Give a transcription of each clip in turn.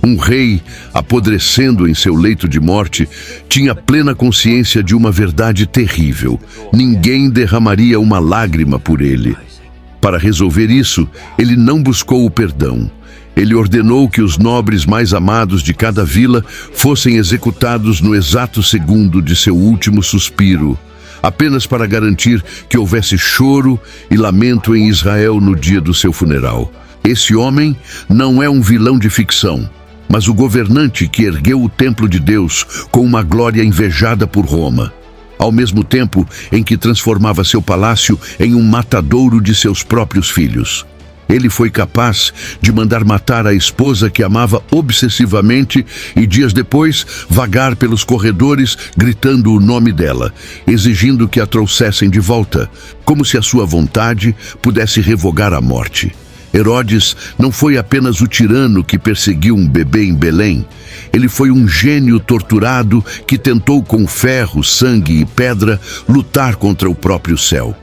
Um rei, apodrecendo em seu leito de morte, tinha plena consciência de uma verdade terrível: ninguém derramaria uma lágrima por ele. Para resolver isso, ele não buscou o perdão. Ele ordenou que os nobres mais amados de cada vila fossem executados no exato segundo de seu último suspiro, apenas para garantir que houvesse choro e lamento em Israel no dia do seu funeral. Esse homem não é um vilão de ficção, mas o governante que ergueu o templo de Deus com uma glória invejada por Roma, ao mesmo tempo em que transformava seu palácio em um matadouro de seus próprios filhos. Ele foi capaz de mandar matar a esposa que amava obsessivamente e, dias depois, vagar pelos corredores gritando o nome dela, exigindo que a trouxessem de volta, como se a sua vontade pudesse revogar a morte. Herodes não foi apenas o tirano que perseguiu um bebê em Belém. Ele foi um gênio torturado que tentou com ferro, sangue e pedra lutar contra o próprio céu.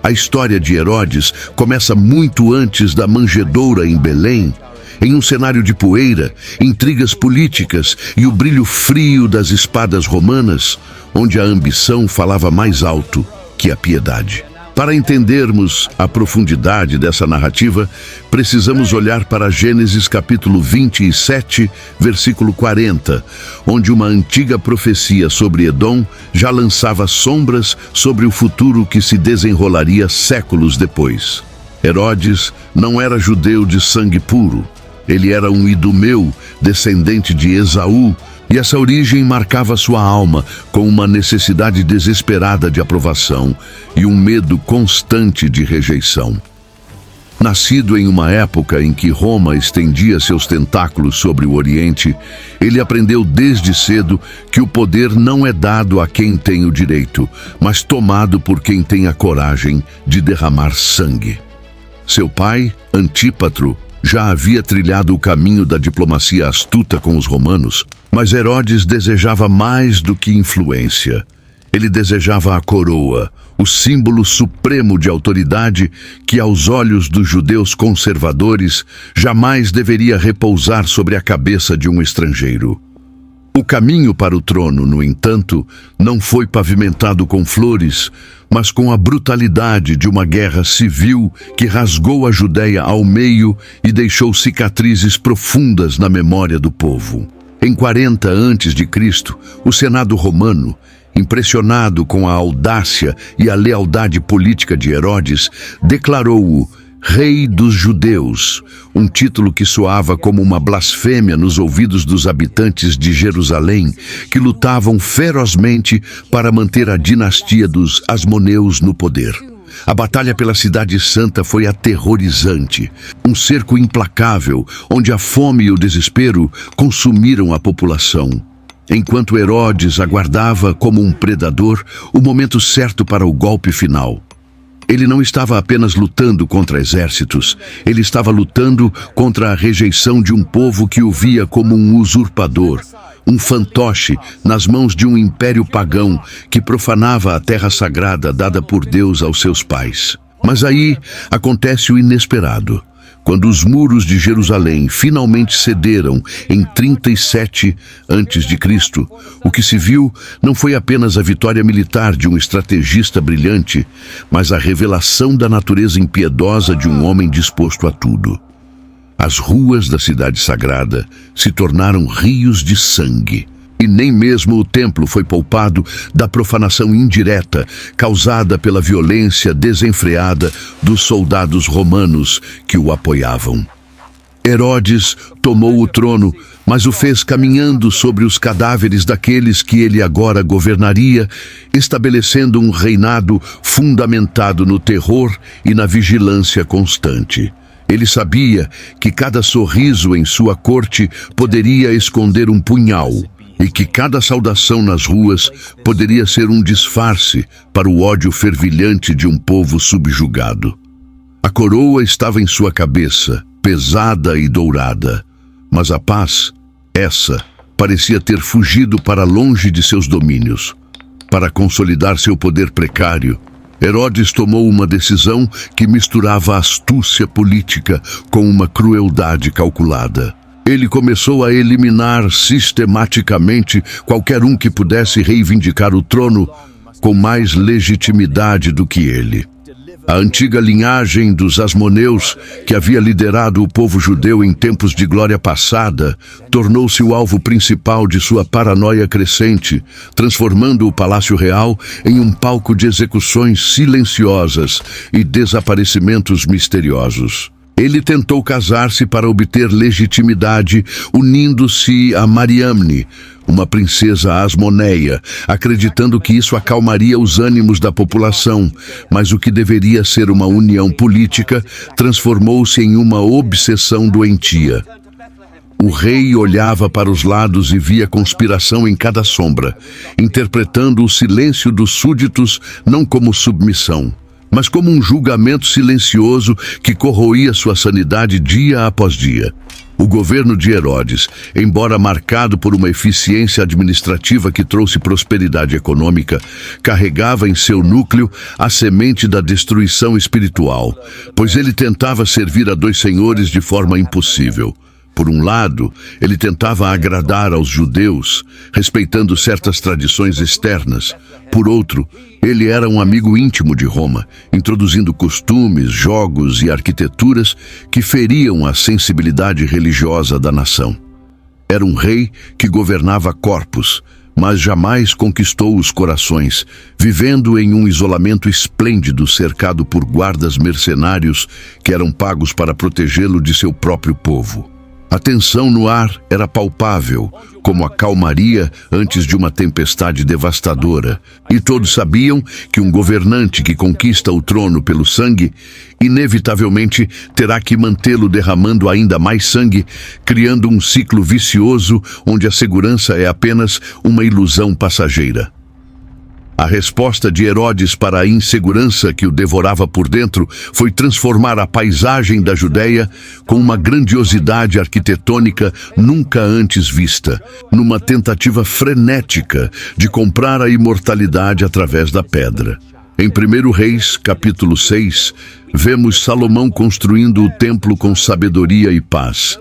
A história de Herodes começa muito antes da manjedoura em Belém, em um cenário de poeira, intrigas políticas e o brilho frio das espadas romanas, onde a ambição falava mais alto que a piedade. Para entendermos a profundidade dessa narrativa, precisamos olhar para Gênesis capítulo 27, versículo 40, onde uma antiga profecia sobre Edom já lançava sombras sobre o futuro que se desenrolaria séculos depois. Herodes não era judeu de sangue puro. Ele era um idumeu, descendente de Esaú, e essa origem marcava sua alma com uma necessidade desesperada de aprovação e um medo constante de rejeição. Nascido em uma época em que Roma estendia seus tentáculos sobre o Oriente, ele aprendeu desde cedo que o poder não é dado a quem tem o direito, mas tomado por quem tem a coragem de derramar sangue. Seu pai, Antípatro, já havia trilhado o caminho da diplomacia astuta com os romanos, mas Herodes desejava mais do que influência. Ele desejava a coroa, o símbolo supremo de autoridade que, aos olhos dos judeus conservadores, jamais deveria repousar sobre a cabeça de um estrangeiro. O caminho para o trono, no entanto, não foi pavimentado com flores, mas com a brutalidade de uma guerra civil que rasgou a Judéia ao meio e deixou cicatrizes profundas na memória do povo. Em 40 a.C., o Senado romano, impressionado com a audácia e a lealdade política de Herodes, declarou-o Rei dos Judeus, um título que soava como uma blasfêmia nos ouvidos dos habitantes de Jerusalém, que lutavam ferozmente para manter a dinastia dos Asmoneus no poder. A batalha pela Cidade Santa foi aterrorizante, um cerco implacável, onde a fome e o desespero consumiram a população. Enquanto Herodes aguardava como um predador o momento certo para o golpe final. Ele não estava apenas lutando contra exércitos, ele estava lutando contra a rejeição de um povo que o via como um usurpador, um fantoche nas mãos de um império pagão que profanava a terra sagrada dada por Deus aos seus pais. Mas aí acontece o inesperado. Quando os muros de Jerusalém finalmente cederam em 37 a.C., o que se viu não foi apenas a vitória militar de um estrategista brilhante, mas a revelação da natureza impiedosa de um homem disposto a tudo. As ruas da cidade sagrada se tornaram rios de sangue. E nem mesmo o templo foi poupado da profanação indireta causada pela violência desenfreada dos soldados romanos que o apoiavam. Herodes tomou o trono, mas o fez caminhando sobre os cadáveres daqueles que ele agora governaria, estabelecendo um reinado fundamentado no terror e na vigilância constante. Ele sabia que cada sorriso em sua corte poderia esconder um punhal, e que cada saudação nas ruas poderia ser um disfarce para o ódio fervilhante de um povo subjugado. A coroa estava em sua cabeça, pesada e dourada, mas a paz, essa, parecia ter fugido para longe de seus domínios. Para consolidar seu poder precário, Herodes tomou uma decisão que misturava astúcia política com uma crueldade calculada. Ele começou a eliminar sistematicamente qualquer um que pudesse reivindicar o trono com mais legitimidade do que ele. A antiga linhagem dos Asmoneus, que havia liderado o povo judeu em tempos de glória passada, tornou-se o alvo principal de sua paranoia crescente, transformando o Palácio Real em um palco de execuções silenciosas e desaparecimentos misteriosos. Ele tentou casar-se para obter legitimidade, unindo-se a Mariamne, uma princesa asmoneia, acreditando que isso acalmaria os ânimos da população, mas o que deveria ser uma união política transformou-se em uma obsessão doentia. O rei olhava para os lados e via conspiração em cada sombra, interpretando o silêncio dos súditos não como submissão, mas como um julgamento silencioso que corroía sua sanidade dia após dia. O governo de Herodes, embora marcado por uma eficiência administrativa que trouxe prosperidade econômica, carregava em seu núcleo a semente da destruição espiritual, pois ele tentava servir a dois senhores de forma impossível. Por um lado, ele tentava agradar aos judeus, respeitando certas tradições externas. Por outro, ele era um amigo íntimo de Roma, introduzindo costumes, jogos e arquiteturas que feriam a sensibilidade religiosa da nação. Era um rei que governava corpos, mas jamais conquistou os corações, vivendo em um isolamento esplêndido cercado por guardas mercenários que eram pagos para protegê-lo de seu próprio povo. A tensão no ar era palpável, como a calmaria antes de uma tempestade devastadora, e todos sabiam que um governante que conquista o trono pelo sangue, inevitavelmente terá que mantê-lo derramando ainda mais sangue, criando um ciclo vicioso onde a segurança é apenas uma ilusão passageira. A resposta de Herodes para a insegurança que o devorava por dentro foi transformar a paisagem da Judéia com uma grandiosidade arquitetônica nunca antes vista, numa tentativa frenética de comprar a imortalidade através da pedra. Em 1 Reis, capítulo 6, vemos Salomão construindo o templo com sabedoria e paz.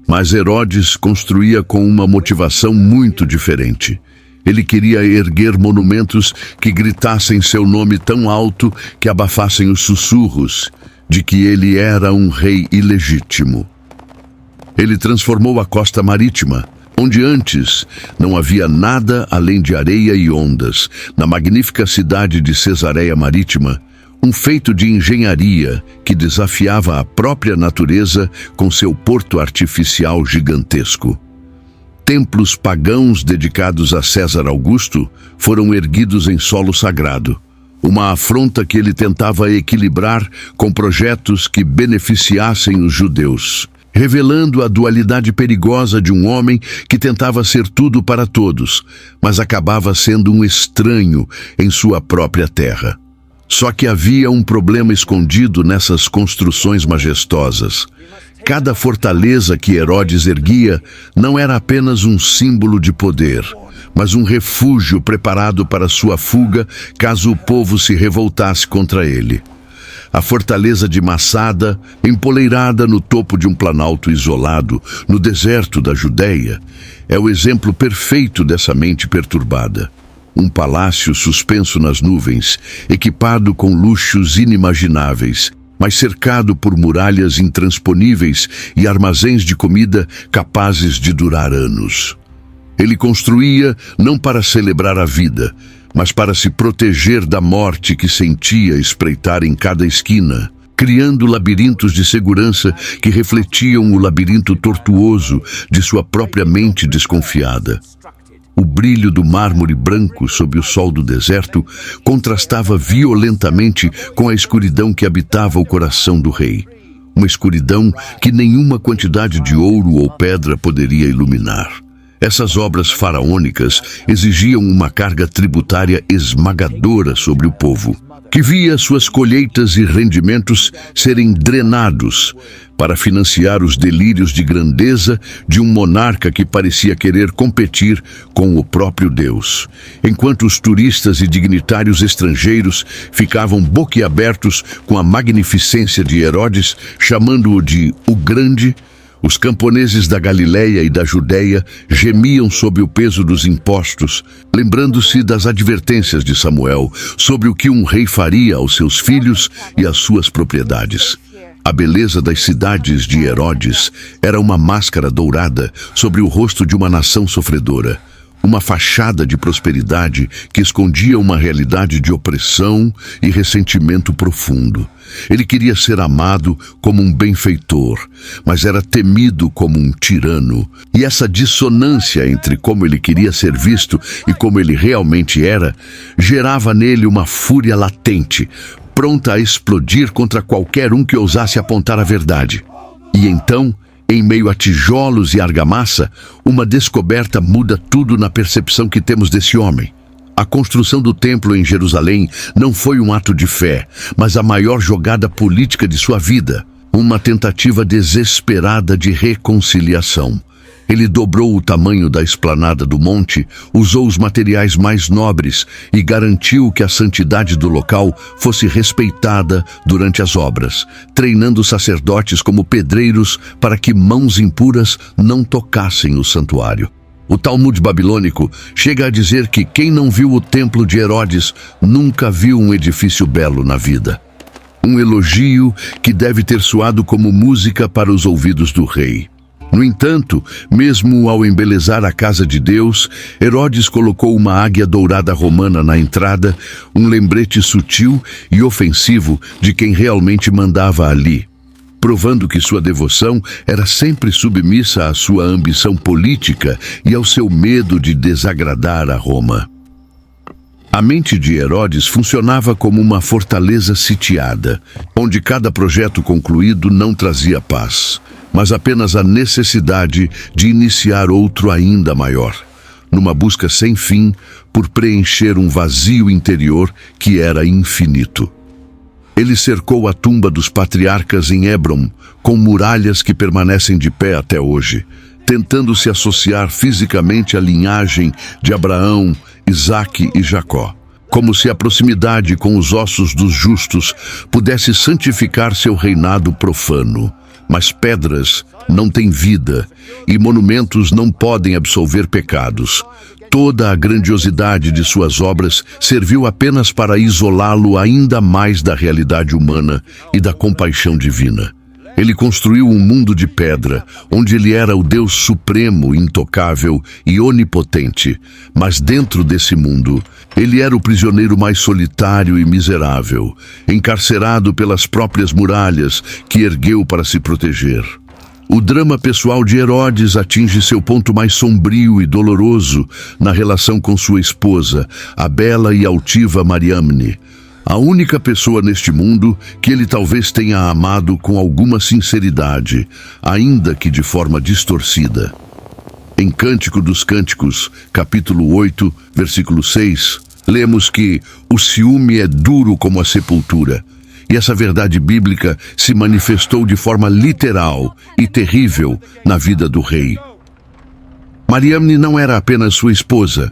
Mas Herodes construía com uma motivação muito diferente. Ele queria erguer monumentos que gritassem seu nome tão alto que abafassem os sussurros de que ele era um rei ilegítimo. Ele transformou a costa marítima, onde antes não havia nada além de areia e ondas, na magnífica cidade de Cesareia Marítima, um feito de engenharia que desafiava a própria natureza com seu porto artificial gigantesco. Templos pagãos dedicados a César Augusto foram erguidos em solo sagrado, uma afronta que ele tentava equilibrar com projetos que beneficiassem os judeus, revelando a dualidade perigosa de um homem que tentava ser tudo para todos, mas acabava sendo um estranho em sua própria terra. Só que havia um problema escondido nessas construções majestosas. Cada fortaleza que Herodes erguia não era apenas um símbolo de poder, mas um refúgio preparado para sua fuga caso o povo se revoltasse contra ele. A fortaleza de Massada, empoleirada no topo de um planalto isolado, no deserto da Judéia, é o exemplo perfeito dessa mente perturbada. Um palácio suspenso nas nuvens, equipado com luxos inimagináveis, mas cercado por muralhas intransponíveis e armazéns de comida capazes de durar anos. Ele construía não para celebrar a vida, mas para se proteger da morte que sentia espreitar em cada esquina, criando labirintos de segurança que refletiam o labirinto tortuoso de sua própria mente desconfiada. O brilho do mármore branco sob o sol do deserto contrastava violentamente com a escuridão que habitava o coração do rei. Uma escuridão que nenhuma quantidade de ouro ou pedra poderia iluminar. Essas obras faraônicas exigiam uma carga tributária esmagadora sobre o povo, que via suas colheitas e rendimentos serem drenados para financiar os delírios de grandeza de um monarca que parecia querer competir com o próprio Deus, enquanto os turistas e dignitários estrangeiros ficavam boquiabertos com a magnificência de Herodes, chamando-o de o Grande, Os camponeses da Galileia e da Judéia gemiam sob o peso dos impostos, lembrando-se das advertências de Samuel sobre o que um rei faria aos seus filhos e às suas propriedades. A beleza das cidades de Herodes era uma máscara dourada sobre o rosto de uma nação sofredora, uma fachada de prosperidade que escondia uma realidade de opressão e ressentimento profundo. Ele queria ser amado como um benfeitor, mas era temido como um tirano. E essa dissonância entre como ele queria ser visto e como ele realmente era, gerava nele uma fúria latente, pronta a explodir contra qualquer um que ousasse apontar a verdade. E então, em meio a tijolos e argamassa, uma descoberta muda tudo na percepção que temos desse homem. A construção do templo em Jerusalém não foi um ato de fé, mas a maior jogada política de sua vida, uma tentativa desesperada de reconciliação. Ele dobrou o tamanho da esplanada do monte, usou os materiais mais nobres e garantiu que a santidade do local fosse respeitada durante as obras, treinando os sacerdotes como pedreiros para que mãos impuras não tocassem o santuário. O Talmud babilônico chega a dizer que quem não viu o templo de Herodes nunca viu um edifício belo na vida. Um elogio que deve ter soado como música para os ouvidos do rei. No entanto, mesmo ao embelezar a casa de Deus, Herodes colocou uma águia dourada romana na entrada, um lembrete sutil e ofensivo de quem realmente mandava ali, provando que sua devoção era sempre submissa à sua ambição política e ao seu medo de desagradar a Roma. A mente de Herodes funcionava como uma fortaleza sitiada, onde cada projeto concluído não trazia paz, mas apenas a necessidade de iniciar outro ainda maior, numa busca sem fim por preencher um vazio interior que era infinito. Ele cercou a tumba dos patriarcas em Hebrom, com muralhas que permanecem de pé até hoje, tentando se associar fisicamente à linhagem de Abraão, Isaque e Jacó, como se a proximidade com os ossos dos justos pudesse santificar seu reinado profano. Mas pedras não têm vida e monumentos não podem absolver pecados. Toda a grandiosidade de suas obras serviu apenas para isolá-lo ainda mais da realidade humana e da compaixão divina. Ele construiu um mundo de pedra, onde ele era o Deus supremo, intocável e onipotente. Mas dentro desse mundo, ele era o prisioneiro mais solitário e miserável, encarcerado pelas próprias muralhas que ergueu para se proteger. O drama pessoal de Herodes atinge seu ponto mais sombrio e doloroso na relação com sua esposa, a bela e altiva Mariamne, a única pessoa neste mundo que ele talvez tenha amado com alguma sinceridade, ainda que de forma distorcida. Em Cântico dos Cânticos, capítulo 8, versículo 6, lemos que o ciúme é duro como a sepultura. E essa verdade bíblica se manifestou de forma literal e terrível na vida do rei. Mariamne não era apenas sua esposa.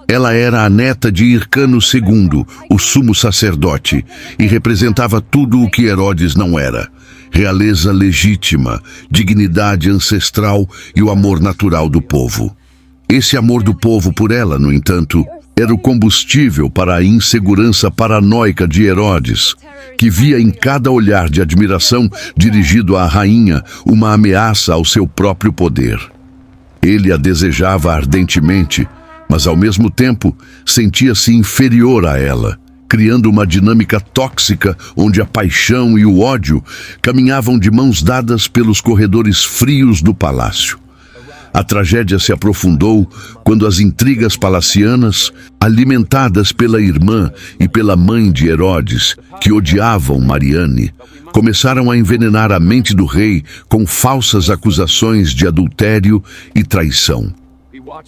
Ela era a neta de Hircano II, o sumo sacerdote, e representava tudo o que Herodes não era: realeza legítima, dignidade ancestral e o amor natural do povo. Esse amor do povo por ela, no entanto, era o combustível para a insegurança paranoica de Herodes, que via em cada olhar de admiração dirigido à rainha uma ameaça ao seu próprio poder. Ele a desejava ardentemente, mas ao mesmo tempo sentia-se inferior a ela, criando uma dinâmica tóxica onde a paixão e o ódio caminhavam de mãos dadas pelos corredores frios do palácio. A tragédia se aprofundou quando as intrigas palacianas, alimentadas pela irmã e pela mãe de Herodes, que odiavam Mariamne, começaram a envenenar a mente do rei com falsas acusações de adultério e traição.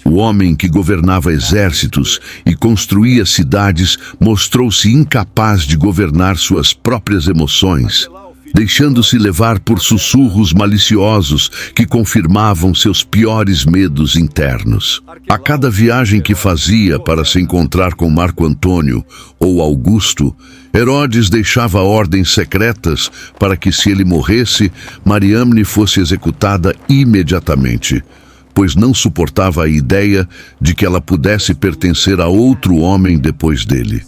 O homem que governava exércitos e construía cidades mostrou-se incapaz de governar suas próprias emoções, deixando-se levar por sussurros maliciosos que confirmavam seus piores medos internos. A cada viagem que fazia para se encontrar com Marco Antônio ou Augusto, Herodes deixava ordens secretas para que, se ele morresse, Mariamne fosse executada imediatamente, pois não suportava a ideia de que ela pudesse pertencer a outro homem depois dele.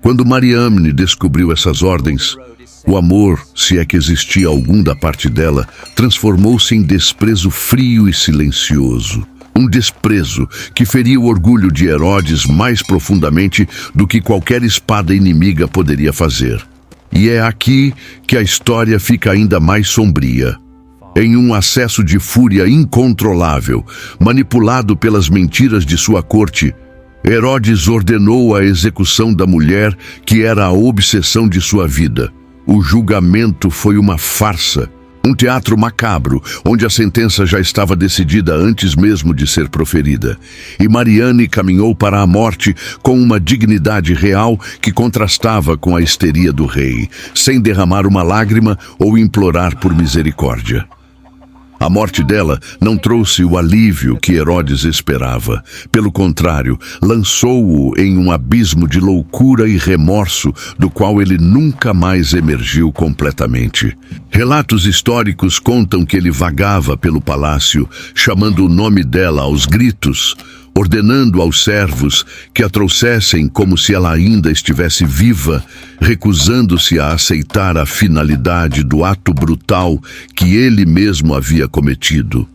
Quando Mariamne descobriu essas ordens, o amor, se é que existia algum da parte dela, transformou-se em desprezo frio e silencioso. Um desprezo que feria o orgulho de Herodes mais profundamente do que qualquer espada inimiga poderia fazer. E é aqui que a história fica ainda mais sombria. Em um acesso de fúria incontrolável, manipulado pelas mentiras de sua corte, Herodes ordenou a execução da mulher que era a obsessão de sua vida. O julgamento foi uma farsa, um teatro macabro, onde a sentença já estava decidida antes mesmo de ser proferida. E Mariamne caminhou para a morte com uma dignidade real que contrastava com a histeria do rei, sem derramar uma lágrima ou implorar por misericórdia. A morte dela não trouxe o alívio que Herodes esperava. Pelo contrário, lançou-o em um abismo de loucura e remorso do qual ele nunca mais emergiu completamente. Relatos históricos contam que ele vagava pelo palácio, chamando o nome dela aos gritos, ordenando aos servos que a trouxessem como se ela ainda estivesse viva, recusando-se a aceitar a finalidade do ato brutal que ele mesmo havia cometido.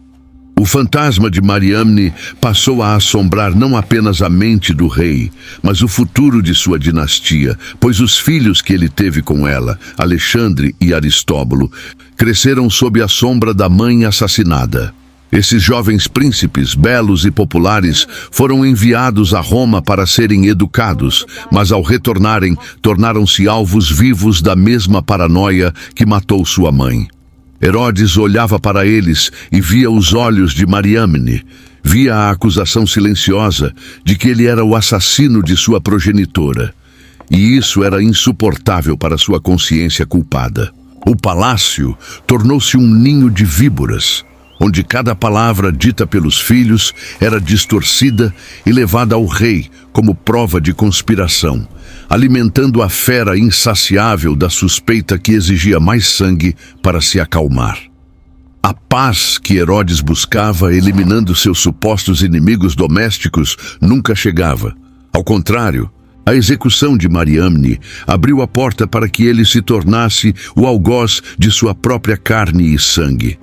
O fantasma de Mariamne passou a assombrar não apenas a mente do rei, mas o futuro de sua dinastia, pois os filhos que ele teve com ela, Alexandre e Aristóbulo, cresceram sob a sombra da mãe assassinada. Esses jovens príncipes, belos e populares, foram enviados a Roma para serem educados, mas ao retornarem, tornaram-se alvos vivos da mesma paranoia que matou sua mãe. Herodes olhava para eles e via os olhos de Mariamne, via a acusação silenciosa de que ele era o assassino de sua progenitora. E isso era insuportável para sua consciência culpada. O palácio tornou-se um ninho de víboras, onde cada palavra dita pelos filhos era distorcida e levada ao rei como prova de conspiração, alimentando a fera insaciável da suspeita que exigia mais sangue para se acalmar. A paz que Herodes buscava, eliminando seus supostos inimigos domésticos, nunca chegava. Ao contrário, a execução de Mariamne abriu a porta para que ele se tornasse o algoz de sua própria carne e sangue.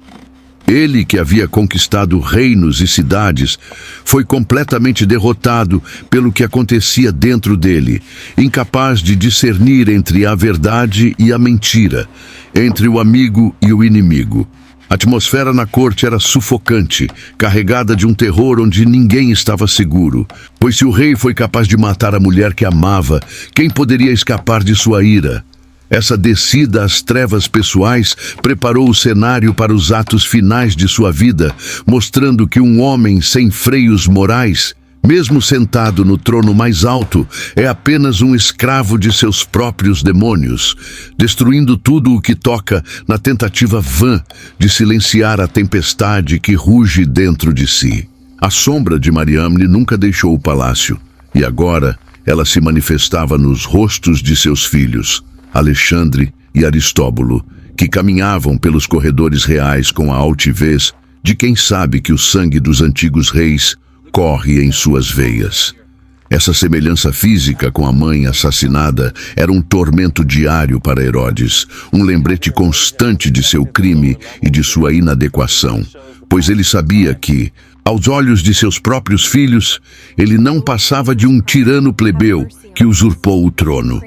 Ele, que havia conquistado reinos e cidades, foi completamente derrotado pelo que acontecia dentro dele, incapaz de discernir entre a verdade e a mentira, entre o amigo e o inimigo. A atmosfera na corte era sufocante, carregada de um terror onde ninguém estava seguro, pois se o rei foi capaz de matar a mulher que amava, quem poderia escapar de sua ira? Essa descida às trevas pessoais preparou o cenário para os atos finais de sua vida, mostrando que um homem sem freios morais, mesmo sentado no trono mais alto, é apenas um escravo de seus próprios demônios, destruindo tudo o que toca na tentativa vã de silenciar a tempestade que ruge dentro de si. A sombra de Mariamne nunca deixou o palácio, e agora ela se manifestava nos rostos de seus filhos, Alexandre e Aristóbulo, que caminhavam pelos corredores reais com a altivez de quem sabe que o sangue dos antigos reis corre em suas veias. Essa semelhança física com a mãe assassinada era um tormento diário para Herodes, um lembrete constante de seu crime e de sua inadequação, pois ele sabia que, aos olhos de seus próprios filhos, ele não passava de um tirano plebeu que usurpou o trono.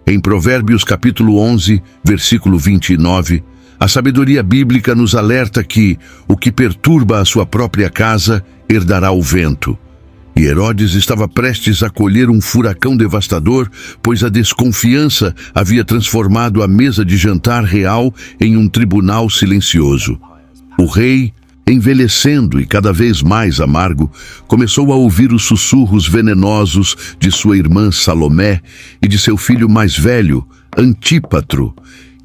Em Provérbios capítulo 11, versículo 29, a sabedoria bíblica nos alerta que o que perturba a sua própria casa herdará o vento. E Herodes estava prestes a colher um furacão devastador, pois a desconfiança havia transformado a mesa de jantar real em um tribunal silencioso. O rei, envelhecendo e cada vez mais amargo, começou a ouvir os sussurros venenosos de sua irmã Salomé e de seu filho mais velho, Antípatro,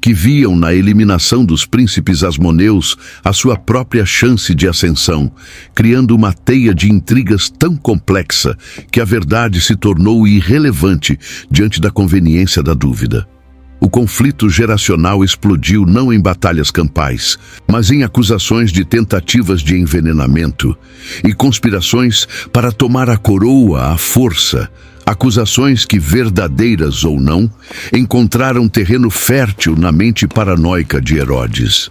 que viam na eliminação dos príncipes asmoneus a sua própria chance de ascensão, criando uma teia de intrigas tão complexa que a verdade se tornou irrelevante diante da conveniência da dúvida. O conflito geracional explodiu não em batalhas campais, mas em acusações de tentativas de envenenamento e conspirações para tomar a coroa à força. Acusações que, verdadeiras ou não, encontraram terreno fértil na mente paranoica de Herodes.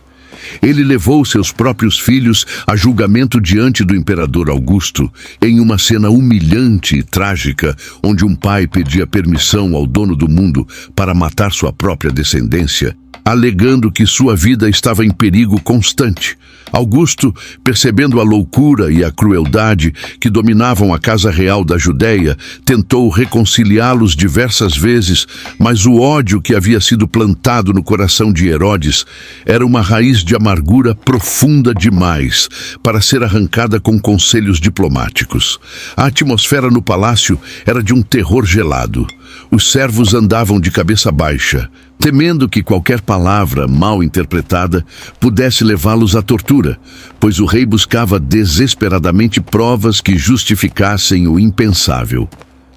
Ele levou seus próprios filhos a julgamento diante do imperador Augusto, em uma cena humilhante e trágica, onde um pai pedia permissão ao dono do mundo para matar sua própria descendência, alegando que sua vida estava em perigo constante. Augusto, percebendo a loucura e a crueldade que dominavam a casa real da Judéia, tentou reconciliá-los diversas vezes, mas o ódio que havia sido plantado no coração de Herodes era uma raiz de amargura profunda demais para ser arrancada com conselhos diplomáticos. A atmosfera no palácio era de um terror gelado. Os servos andavam de cabeça baixa, temendo que qualquer palavra mal interpretada pudesse levá-los à tortura, pois o rei buscava desesperadamente provas que justificassem o impensável.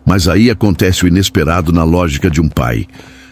Mas aí acontece o inesperado na lógica de um pai.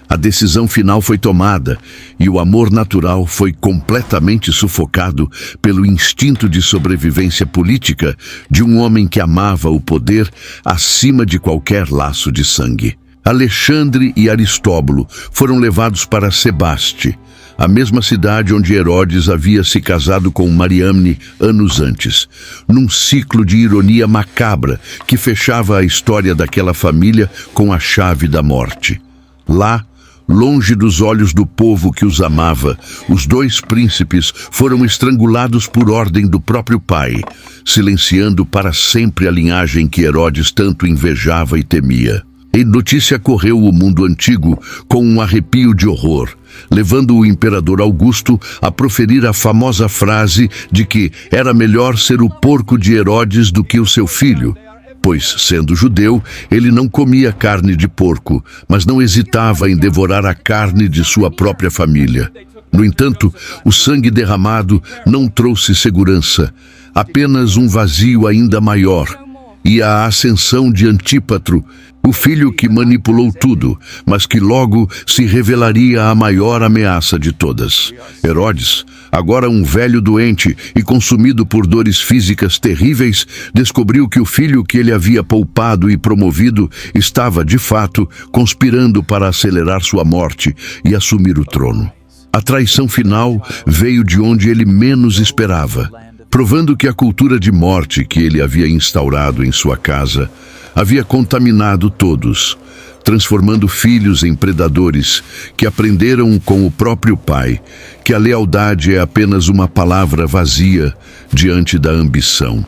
A decisão final foi tomada e o amor natural foi completamente sufocado pelo instinto de sobrevivência política de um homem que amava o poder acima de qualquer laço de sangue. Alexandre e Aristóbulo foram levados para Sebaste, a mesma cidade onde Herodes havia se casado com Mariamne anos antes, num ciclo de ironia macabra que fechava a história daquela família com a chave da morte. Lá, longe dos olhos do povo que os amava, os dois príncipes foram estrangulados por ordem do próprio pai, silenciando para sempre a linhagem que Herodes tanto invejava e temia. E notícia correu o mundo antigo com um arrepio de horror, levando o imperador Augusto a proferir a famosa frase de que era melhor ser o porco de Herodes do que o seu filho, pois, sendo judeu, ele não comia carne de porco, mas não hesitava em devorar a carne de sua própria família. No entanto, o sangue derramado não trouxe segurança, apenas um vazio ainda maior, e a ascensão de Antípatro, o filho que manipulou tudo, mas que logo se revelaria a maior ameaça de todas. Herodes, agora um velho doente e consumido por dores físicas terríveis, descobriu que o filho que ele havia poupado e promovido estava, de fato, conspirando para acelerar sua morte e assumir o trono. A traição final veio de onde ele menos esperava, provando que a cultura de morte que ele havia instaurado em sua casa havia contaminado todos, transformando filhos em predadores que aprenderam com o próprio pai que a lealdade é apenas uma palavra vazia diante da ambição.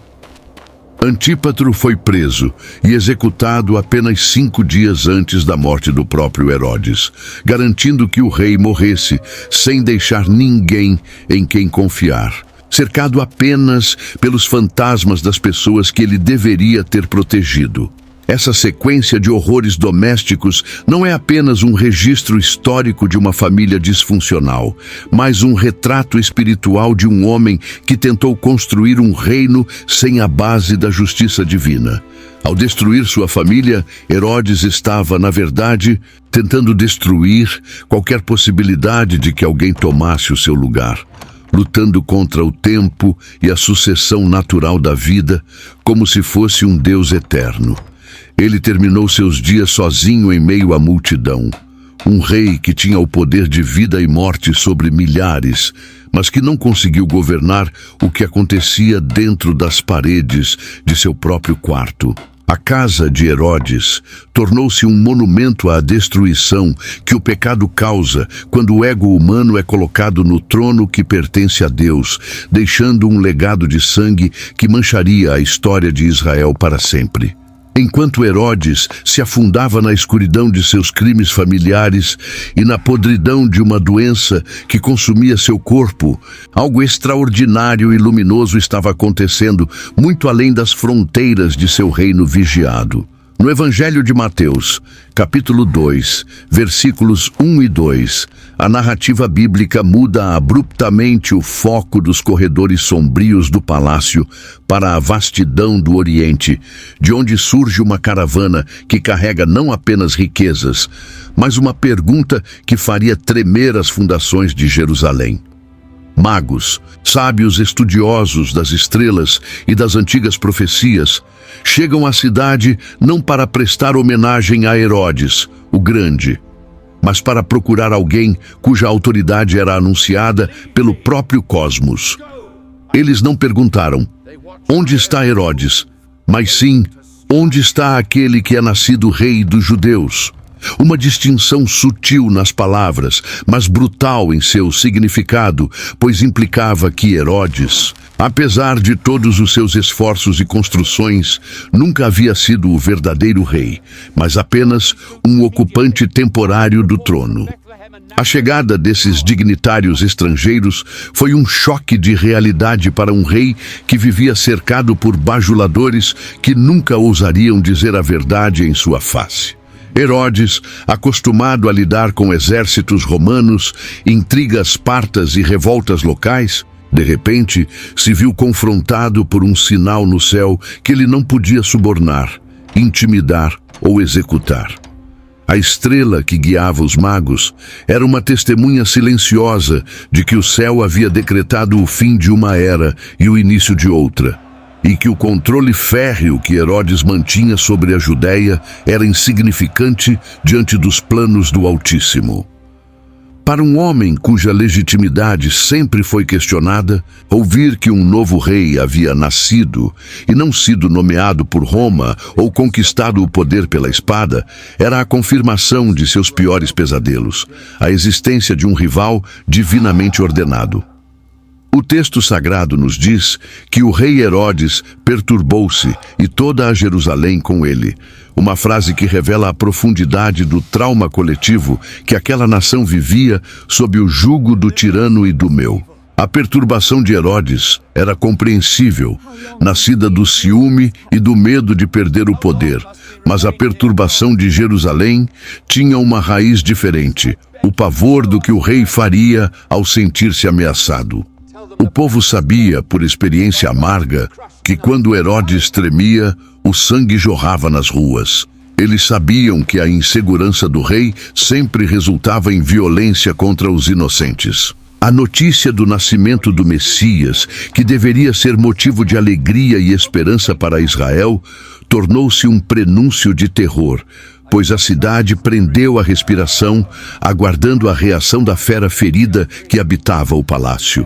Antípatro foi preso e executado apenas 5 dias antes da morte do próprio Herodes, garantindo que o rei morresse sem deixar ninguém em quem confiar, cercado apenas pelos fantasmas das pessoas que ele deveria ter protegido. Essa sequência de horrores domésticos não é apenas um registro histórico de uma família disfuncional, mas um retrato espiritual de um homem que tentou construir um reino sem a base da justiça divina. Ao destruir sua família, Herodes estava, na verdade, tentando destruir qualquer possibilidade de que alguém tomasse o seu lugar, lutando contra o tempo e a sucessão natural da vida, como se fosse um Deus eterno. Ele terminou seus dias sozinho em meio à multidão. Um rei que tinha o poder de vida e morte sobre milhares, mas que não conseguiu governar o que acontecia dentro das paredes de seu próprio quarto. A casa de Herodes tornou-se um monumento à destruição que o pecado causa quando o ego humano é colocado no trono que pertence a Deus, deixando um legado de sangue que mancharia a história de Israel para sempre. Enquanto Herodes se afundava na escuridão de seus crimes familiares e na podridão de uma doença que consumia seu corpo, algo extraordinário e luminoso estava acontecendo muito além das fronteiras de seu reino vigiado. No Evangelho de Mateus, capítulo 2, versículos 1 e 2, a narrativa bíblica muda abruptamente o foco dos corredores sombrios do palácio para a vastidão do Oriente, de onde surge uma caravana que carrega não apenas riquezas, mas uma pergunta que faria tremer as fundações de Jerusalém. Magos, sábios estudiosos das estrelas e das antigas profecias, chegam à cidade não para prestar homenagem a Herodes, o Grande, mas para procurar alguém cuja autoridade era anunciada pelo próprio cosmos. Eles não perguntaram: onde está Herodes? Mas sim: onde está aquele que é nascido rei dos judeus? Uma distinção sutil nas palavras, mas brutal em seu significado, pois implicava que Herodes, apesar de todos os seus esforços e construções, nunca havia sido o verdadeiro rei, mas apenas um ocupante temporário do trono. A chegada desses dignitários estrangeiros foi um choque de realidade para um rei que vivia cercado por bajuladores que nunca ousariam dizer a verdade em sua face. Herodes, acostumado a lidar com exércitos romanos, intrigas partas e revoltas locais, de repente se viu confrontado por um sinal no céu que ele não podia subornar, intimidar ou executar. A estrela que guiava os magos era uma testemunha silenciosa de que o céu havia decretado o fim de uma era e o início de outra, e que o controle férreo que Herodes mantinha sobre a Judéia era insignificante diante dos planos do Altíssimo. Para um homem cuja legitimidade sempre foi questionada, ouvir que um novo rei havia nascido e não sido nomeado por Roma ou conquistado o poder pela espada era a confirmação de seus piores pesadelos, a existência de um rival divinamente ordenado. O texto sagrado nos diz que o rei Herodes perturbou-se e toda a Jerusalém com ele, uma frase que revela a profundidade do trauma coletivo que aquela nação vivia sob o jugo do tirano Idumeu. A perturbação de Herodes era compreensível, nascida do ciúme e do medo de perder o poder, mas a perturbação de Jerusalém tinha uma raiz diferente, o pavor do que o rei faria ao sentir-se ameaçado. O povo sabia, por experiência amarga, que quando Herodes tremia, o sangue jorrava nas ruas. Eles sabiam que a insegurança do rei sempre resultava em violência contra os inocentes. A notícia do nascimento do Messias, que deveria ser motivo de alegria e esperança para Israel, tornou-se um prenúncio de terror, pois a cidade prendeu a respiração, aguardando a reação da fera ferida que habitava o palácio.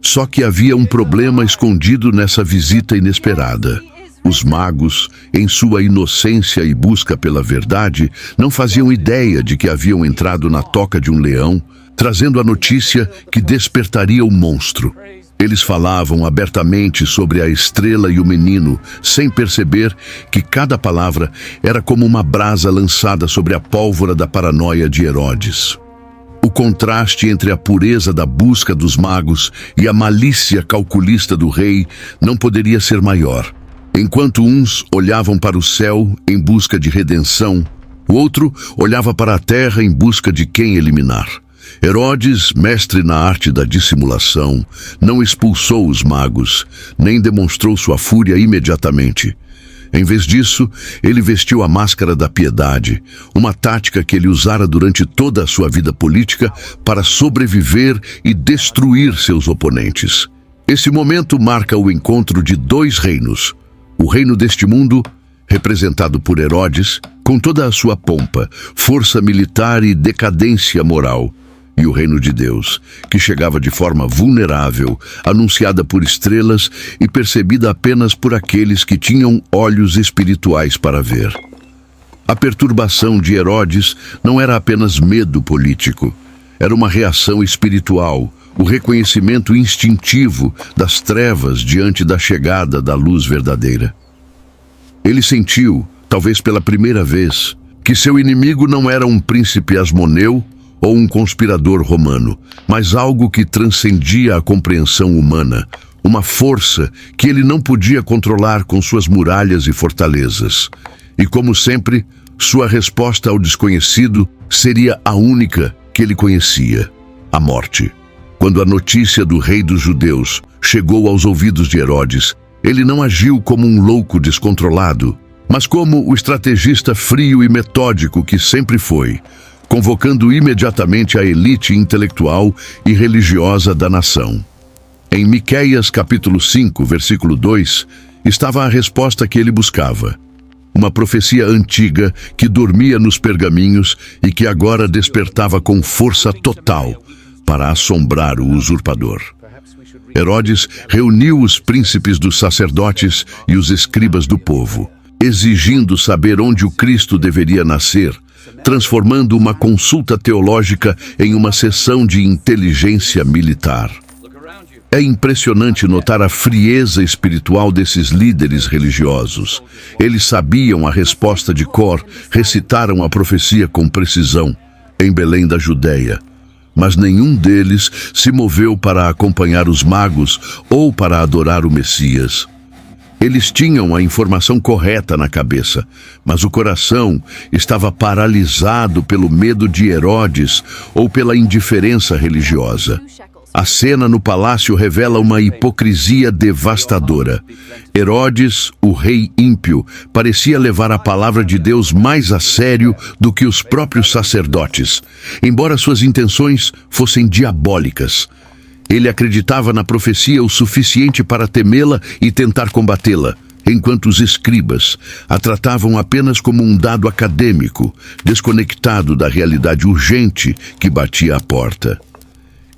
Só que havia um problema escondido nessa visita inesperada. Os magos, em sua inocência e busca pela verdade, não faziam ideia de que haviam entrado na toca de um leão, trazendo a notícia que despertaria o monstro. Eles falavam abertamente sobre a estrela e o menino, sem perceber que cada palavra era como uma brasa lançada sobre a pólvora da paranoia de Herodes. O contraste entre a pureza da busca dos magos e a malícia calculista do rei não poderia ser maior. Enquanto uns olhavam para o céu em busca de redenção, o outro olhava para a terra em busca de quem eliminar. Herodes, mestre na arte da dissimulação, não expulsou os magos, nem demonstrou sua fúria imediatamente. Em vez disso, ele vestiu a máscara da piedade, uma tática que ele usara durante toda a sua vida política para sobreviver e destruir seus oponentes. Esse momento marca o encontro de dois reinos. O reino deste mundo, representado por Herodes, com toda a sua pompa, força militar e decadência moral, e o reino de Deus, que chegava de forma vulnerável, anunciada por estrelas e percebida apenas por aqueles que tinham olhos espirituais para ver. A perturbação de Herodes não era apenas medo político, era uma reação espiritual, o reconhecimento instintivo das trevas diante da chegada da luz verdadeira. Ele sentiu, talvez pela primeira vez, que seu inimigo não era um príncipe asmoneu ou um conspirador romano, mas algo que transcendia a compreensão humana, uma força que ele não podia controlar com suas muralhas e fortalezas. E como sempre, sua resposta ao desconhecido seria a única que ele conhecia: a morte. Quando a notícia do rei dos judeus chegou aos ouvidos de Herodes, ele não agiu como um louco descontrolado, mas como o estrategista frio e metódico que sempre foi, convocando imediatamente a elite intelectual e religiosa da nação. Em Miqueias capítulo 5, versículo 2, estava a resposta que ele buscava. Uma profecia antiga que dormia nos pergaminhos e que agora despertava com força total para assombrar o usurpador. Herodes reuniu os príncipes dos sacerdotes e os escribas do povo, exigindo saber onde o Cristo deveria nascer, transformando uma consulta teológica em uma sessão de inteligência militar. É impressionante notar a frieza espiritual desses líderes religiosos. Eles sabiam a resposta de cor, recitaram a profecia com precisão, em Belém da Judéia. Mas nenhum deles se moveu para acompanhar os magos ou para adorar o Messias. Eles tinham a informação correta na cabeça, mas o coração estava paralisado pelo medo de Herodes ou pela indiferença religiosa. A cena no palácio revela uma hipocrisia devastadora. Herodes, o rei ímpio, parecia levar a palavra de Deus mais a sério do que os próprios sacerdotes, embora suas intenções fossem diabólicas. Ele acreditava na profecia o suficiente para temê-la e tentar combatê-la, enquanto os escribas a tratavam apenas como um dado acadêmico, desconectado da realidade urgente que batia à porta.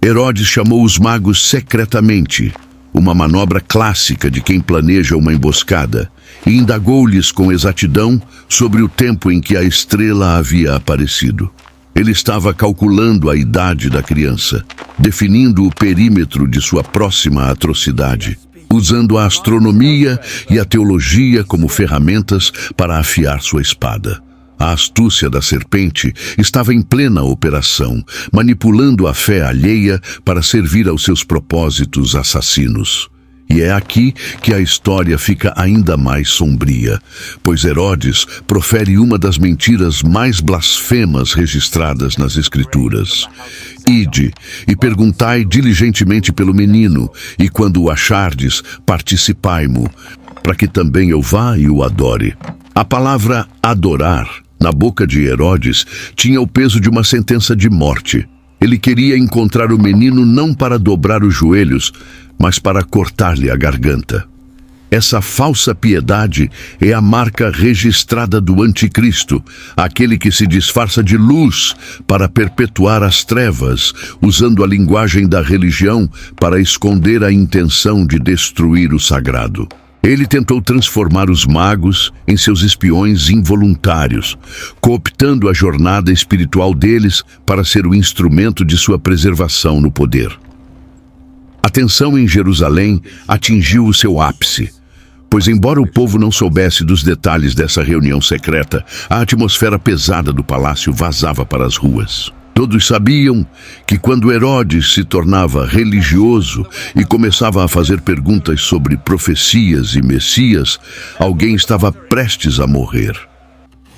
Herodes chamou os magos secretamente, uma manobra clássica de quem planeja uma emboscada, e indagou-lhes com exatidão sobre o tempo em que a estrela havia aparecido. Ele estava calculando a idade da criança, definindo o perímetro de sua próxima atrocidade, usando a astronomia e a teologia como ferramentas para afiar sua espada. A astúcia da serpente estava em plena operação, manipulando a fé alheia para servir aos seus propósitos assassinos. E é aqui que a história fica ainda mais sombria, pois Herodes profere uma das mentiras mais blasfemas registradas nas Escrituras. Ide e perguntai diligentemente pelo menino, e quando o achardes, participai-mo, para que também eu vá e o adore. A palavra adorar, na boca de Herodes, tinha o peso de uma sentença de morte. Ele queria encontrar o menino não para dobrar os joelhos, mas para cortar-lhe a garganta. Essa falsa piedade é a marca registrada do anticristo, aquele que se disfarça de luz para perpetuar as trevas, usando a linguagem da religião para esconder a intenção de destruir o sagrado. Ele tentou transformar os magos em seus espiões involuntários, cooptando a jornada espiritual deles para ser o instrumento de sua preservação no poder. A tensão em Jerusalém atingiu o seu ápice, pois embora o povo não soubesse dos detalhes dessa reunião secreta, a atmosfera pesada do palácio vazava para as ruas. Todos sabiam que quando Herodes se tornava religioso e começava a fazer perguntas sobre profecias e Messias, alguém estava prestes a morrer.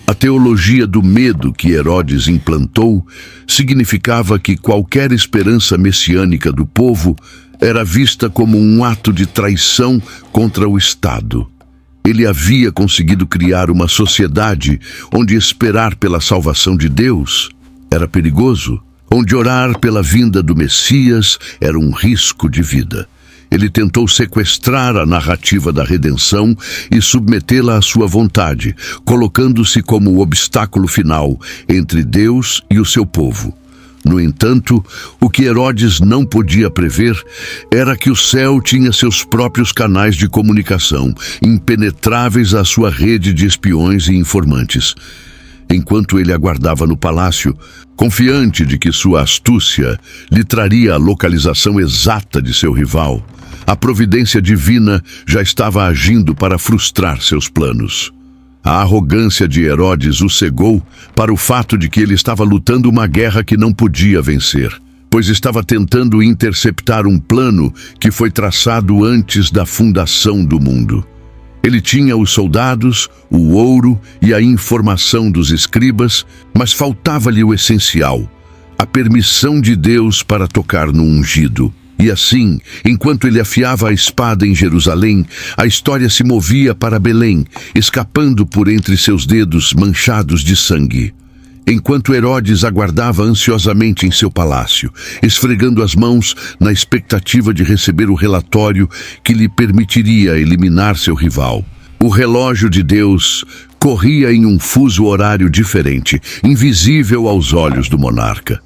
A teologia do medo que Herodes implantou significava que qualquer esperança messiânica do povo era vista como um ato de traição contra o Estado. Ele havia conseguido criar uma sociedade onde esperar pela salvação de Deus era perigoso, onde orar pela vinda do Messias era um risco de vida. Ele tentou sequestrar a narrativa da redenção e submetê-la à sua vontade, colocando-se como o obstáculo final entre Deus e o seu povo. No entanto, o que Herodes não podia prever era que o céu tinha seus próprios canais de comunicação, impenetráveis à sua rede de espiões e informantes. Enquanto ele aguardava no palácio, confiante de que sua astúcia lhe traria a localização exata de seu rival, a providência divina já estava agindo para frustrar seus planos. A arrogância de Herodes o cegou para o fato de que ele estava lutando uma guerra que não podia vencer, pois estava tentando interceptar um plano que foi traçado antes da fundação do mundo. Ele tinha os soldados, o ouro e a informação dos escribas, mas faltava-lhe o essencial, a permissão de Deus para tocar no ungido. E assim, enquanto ele afiava a espada em Jerusalém, a história se movia para Belém, escapando por entre seus dedos manchados de sangue. Enquanto Herodes aguardava ansiosamente em seu palácio, esfregando as mãos na expectativa de receber o relatório que lhe permitiria eliminar seu rival, o relógio de Deus corria em um fuso horário diferente, invisível aos olhos do monarca.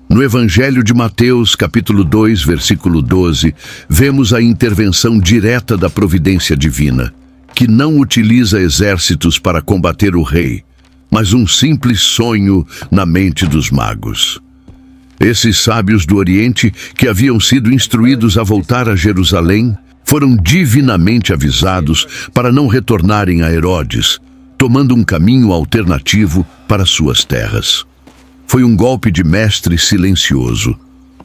No Evangelho de Mateus, capítulo 2, versículo 12, vemos a intervenção direta da providência divina, que não utiliza exércitos para combater o rei, mas um simples sonho na mente dos magos. Esses sábios do Oriente, que haviam sido instruídos a voltar a Jerusalém, foram divinamente avisados para não retornarem a Herodes, tomando um caminho alternativo para suas terras. Foi um golpe de mestre silencioso.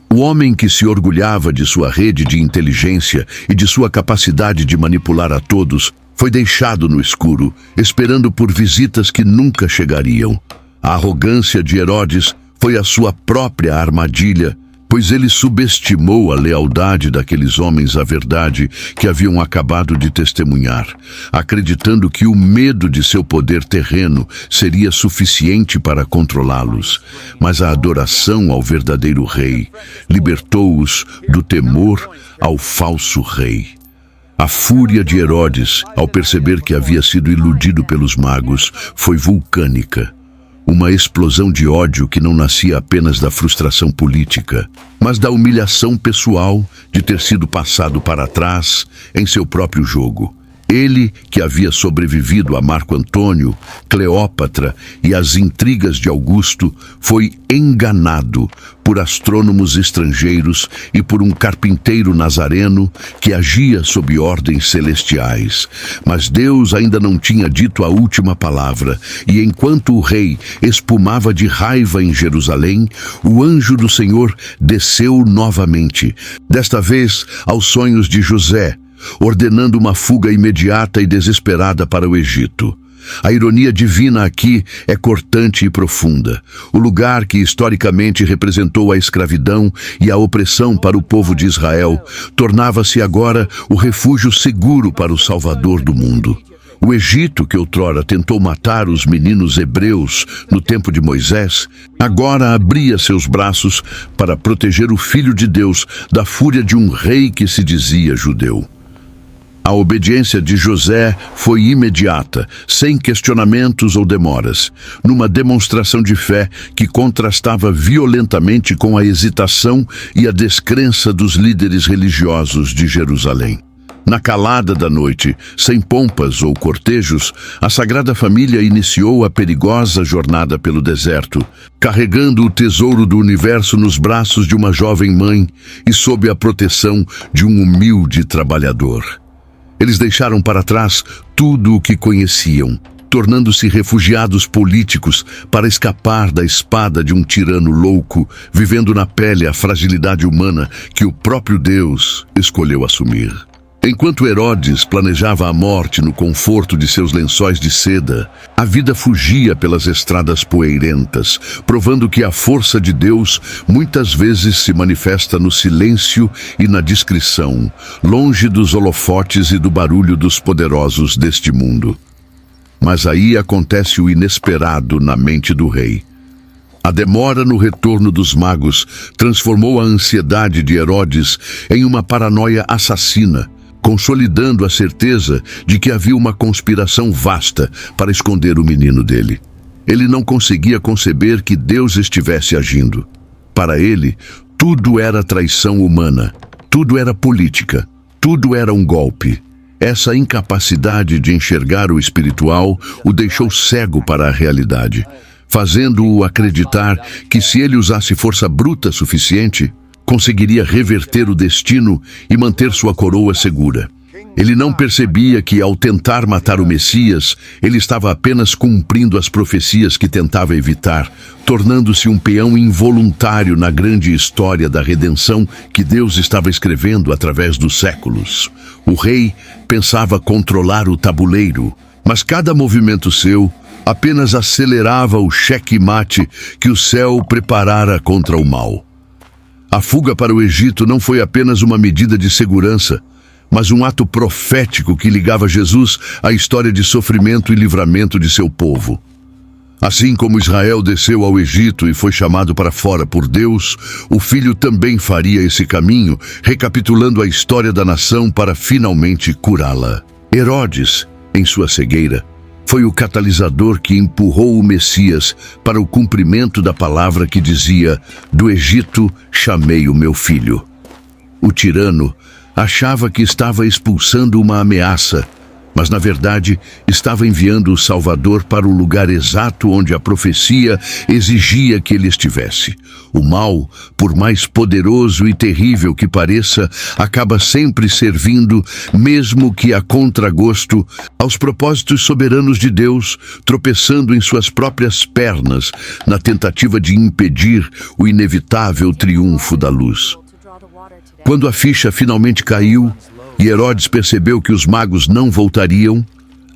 O homem que se orgulhava de sua rede de inteligência e de sua capacidade de manipular a todos foi deixado no escuro, esperando por visitas que nunca chegariam. A arrogância de Herodes foi a sua própria armadilha, pois ele subestimou a lealdade daqueles homens à verdade que haviam acabado de testemunhar, acreditando que o medo de seu poder terreno seria suficiente para controlá-los. Mas a adoração ao verdadeiro rei libertou-os do temor ao falso rei. A fúria de Herodes, ao perceber que havia sido iludido pelos magos, foi vulcânica. Uma explosão de ódio que não nascia apenas da frustração política, mas da humilhação pessoal de ter sido passado para trás em seu próprio jogo. Ele, que havia sobrevivido a Marco Antônio, Cleópatra e às intrigas de Augusto, foi enganado por astrônomos estrangeiros e por um carpinteiro nazareno que agia sob ordens celestiais. Mas Deus ainda não tinha dito a última palavra, e enquanto o rei espumava de raiva em Jerusalém, o anjo do Senhor desceu novamente, desta vez aos sonhos de José, ordenando uma fuga imediata e desesperada para o Egito. A ironia divina aqui é cortante e profunda. O lugar que historicamente representou a escravidão e a opressão para o povo de Israel tornava-se agora o refúgio seguro para o Salvador do mundo. O Egito, que outrora tentou matar os meninos hebreus no tempo de Moisés, agora abria seus braços para proteger o Filho de Deus da fúria de um rei que se dizia judeu. A obediência de José foi imediata, sem questionamentos ou demoras, numa demonstração de fé que contrastava violentamente com a hesitação e a descrença dos líderes religiosos de Jerusalém. Na calada da noite, sem pompas ou cortejos, a Sagrada Família iniciou a perigosa jornada pelo deserto, carregando o tesouro do universo nos braços de uma jovem mãe e sob a proteção de um humilde trabalhador. Eles deixaram para trás tudo o que conheciam, tornando-se refugiados políticos para escapar da espada de um tirano louco, vivendo na pele a fragilidade humana que o próprio Deus escolheu assumir. Enquanto Herodes planejava a morte no conforto de seus lençóis de seda, a vida fugia pelas estradas poeirentas, provando que a força de Deus muitas vezes se manifesta no silêncio e na discrição, longe dos holofotes e do barulho dos poderosos deste mundo. Mas aí acontece o inesperado na mente do rei. A demora no retorno dos magos transformou a ansiedade de Herodes em uma paranoia assassina, consolidando a certeza de que havia uma conspiração vasta para esconder o menino dele. Ele não conseguia conceber que Deus estivesse agindo. Para ele, tudo era traição humana, tudo era política, tudo era um golpe. Essa incapacidade de enxergar o espiritual o deixou cego para a realidade, fazendo-o acreditar que se ele usasse força bruta suficiente, conseguiria reverter o destino e manter sua coroa segura. Ele não percebia que, ao tentar matar o Messias, ele estava apenas cumprindo as profecias que tentava evitar, tornando-se um peão involuntário na grande história da redenção que Deus estava escrevendo através dos séculos. O rei pensava controlar o tabuleiro, mas cada movimento seu apenas acelerava o xeque-mate que o céu preparara contra o mal. A fuga para o Egito não foi apenas uma medida de segurança, mas um ato profético que ligava Jesus à história de sofrimento e livramento de seu povo. Assim como Israel desceu ao Egito e foi chamado para fora por Deus, o Filho também faria esse caminho, recapitulando a história da nação para finalmente curá-la. Herodes, em sua cegueira, foi o catalisador que empurrou o Messias para o cumprimento da palavra que dizia: "Do Egito chamei o meu filho." O tirano achava que estava expulsando uma ameaça, mas na verdade estava enviando o Salvador para o lugar exato onde a profecia exigia que ele estivesse. O mal, por mais poderoso e terrível que pareça, acaba sempre servindo, mesmo que a contragosto, aos propósitos soberanos de Deus, tropeçando em suas próprias pernas na tentativa de impedir o inevitável triunfo da luz. Quando a ficha finalmente caiu e Herodes percebeu que os magos não voltariam,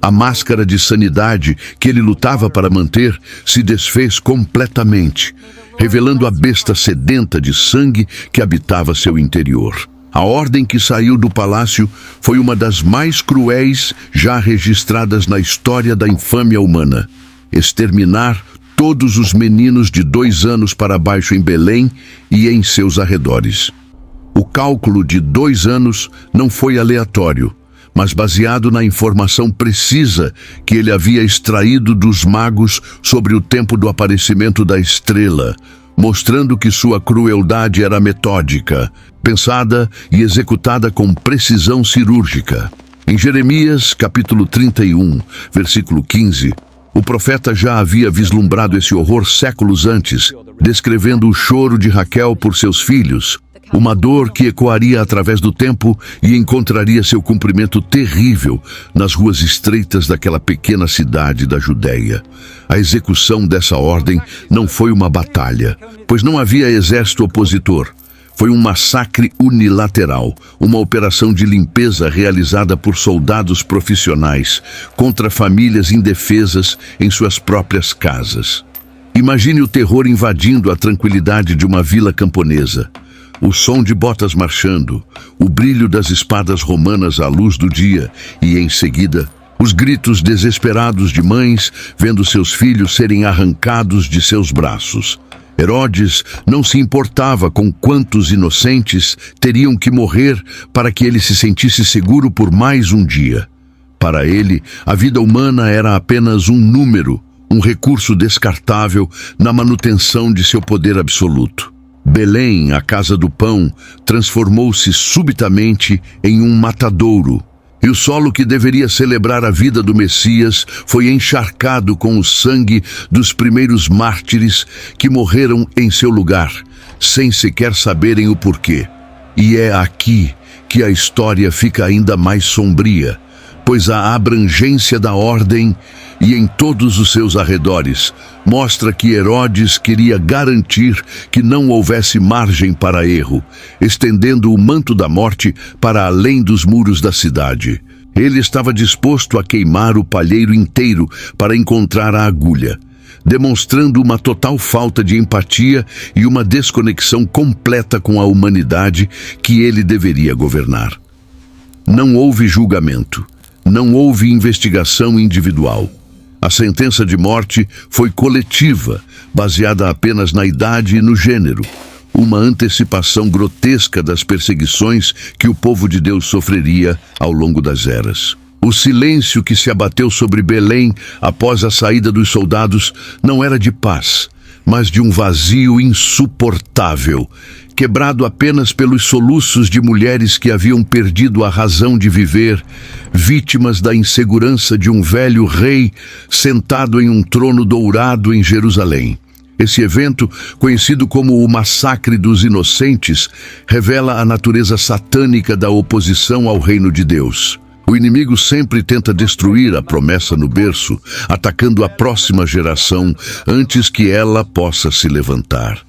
a máscara de sanidade que ele lutava para manter se desfez completamente, revelando a besta sedenta de sangue que habitava seu interior. A ordem que saiu do palácio foi uma das mais cruéis já registradas na história da infâmia humana: exterminar todos os meninos de 2 anos para baixo em Belém e em seus arredores. O cálculo de 2 anos não foi aleatório, mas baseado na informação precisa que ele havia extraído dos magos sobre o tempo do aparecimento da estrela, mostrando que sua crueldade era metódica, pensada e executada com precisão cirúrgica. Em Jeremias, capítulo 31, versículo 15, o profeta já havia vislumbrado esse horror séculos antes, descrevendo o choro de Raquel por seus filhos, uma dor que ecoaria através do tempo e encontraria seu cumprimento terrível nas ruas estreitas daquela pequena cidade da Judéia. A execução dessa ordem não foi uma batalha, pois não havia exército opositor. Foi um massacre unilateral, uma operação de limpeza realizada por soldados profissionais contra famílias indefesas em suas próprias casas. Imagine o terror invadindo a tranquilidade de uma vila camponesa. O som de botas marchando, o brilho das espadas romanas à luz do dia e, em seguida, os gritos desesperados de mães vendo seus filhos serem arrancados de seus braços. Herodes não se importava com quantos inocentes teriam que morrer para que ele se sentisse seguro por mais um dia. Para ele, a vida humana era apenas um número, um recurso descartável na manutenção de seu poder absoluto. Belém, a casa do pão, transformou-se subitamente em um matadouro, e o solo que deveria celebrar a vida do Messias foi encharcado com o sangue dos primeiros mártires que morreram em seu lugar, sem sequer saberem o porquê. E é aqui que a história fica ainda mais sombria, pois a abrangência da ordem e em todos os seus arredores mostra que Herodes queria garantir que não houvesse margem para erro, estendendo o manto da morte para além dos muros da cidade. Ele estava disposto a queimar o palheiro inteiro para encontrar a agulha, demonstrando uma total falta de empatia e uma desconexão completa com a humanidade que ele deveria governar. Não houve julgamento, não houve investigação individual. A sentença de morte foi coletiva, baseada apenas na idade e no gênero, uma antecipação grotesca das perseguições que o povo de Deus sofreria ao longo das eras. O silêncio que se abateu sobre Belém após a saída dos soldados não era de paz, mas de um vazio insuportável, quebrado apenas pelos soluços de mulheres que haviam perdido a razão de viver, vítimas da insegurança de um velho rei sentado em um trono dourado em Jerusalém. Esse evento, conhecido como o Massacre dos Inocentes, revela a natureza satânica da oposição ao reino de Deus. O inimigo sempre tenta destruir a promessa no berço, atacando a próxima geração antes que ela possa se levantar.